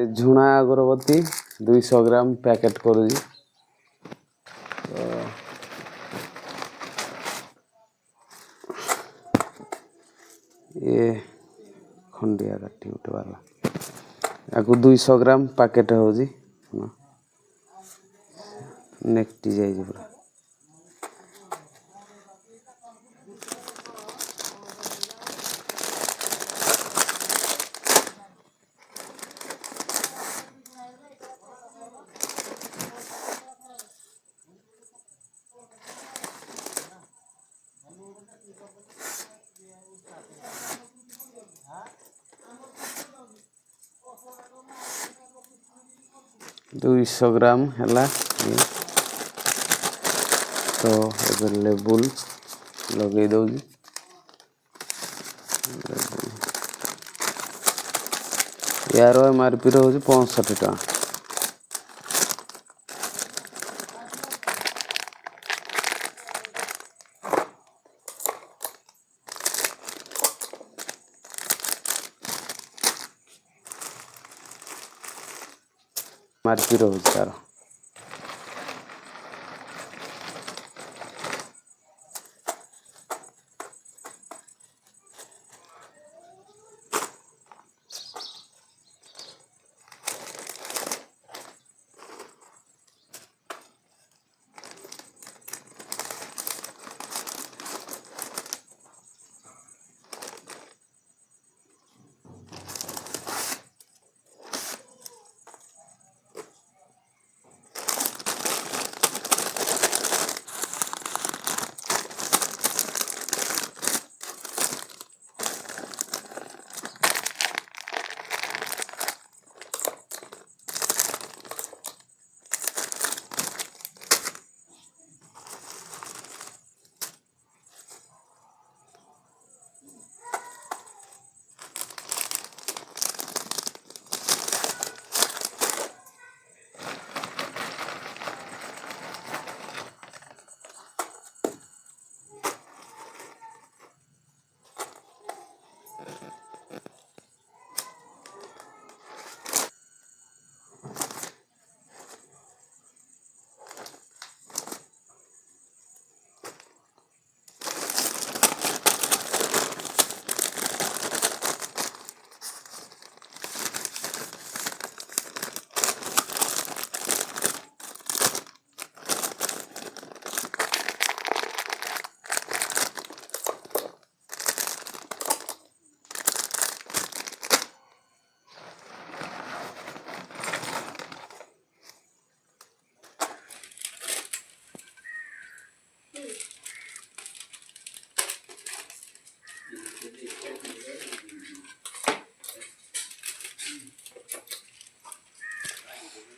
झुणा अगरबत्ती 200 ग्राम पैकेट कर ये खंडिया काटी उठे वाला या 200 ग्राम पैकेट हो नेक्टी जाए पूरा 200 ग्राम है तो एबे लेबुल लगे दउजी यार एमआरपी रहुଛି 65 टका एमआरपी रहुଛି तार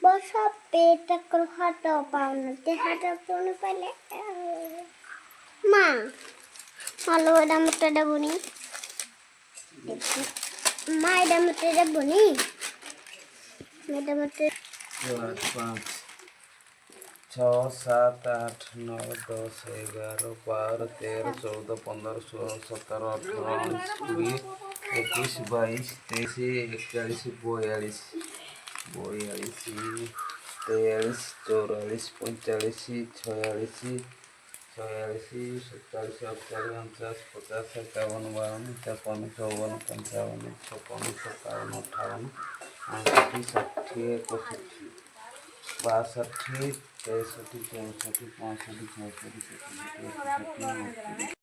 बसा पेट कर हाटा पावना ते हाटा पावना पहले मां मालो वडा मोटा डबुनी मां एडा मोटा डबुनी मेडा मोटा 5 6 7 8 9 10 11 12 13 14 15 16 17 18 19 20 21 22 23 41 42 43 44 45 46 46 47 48 49 50 51 52 53 54 55 56 57 58 59 60 61 62 63 64 65 66 67 68 69 70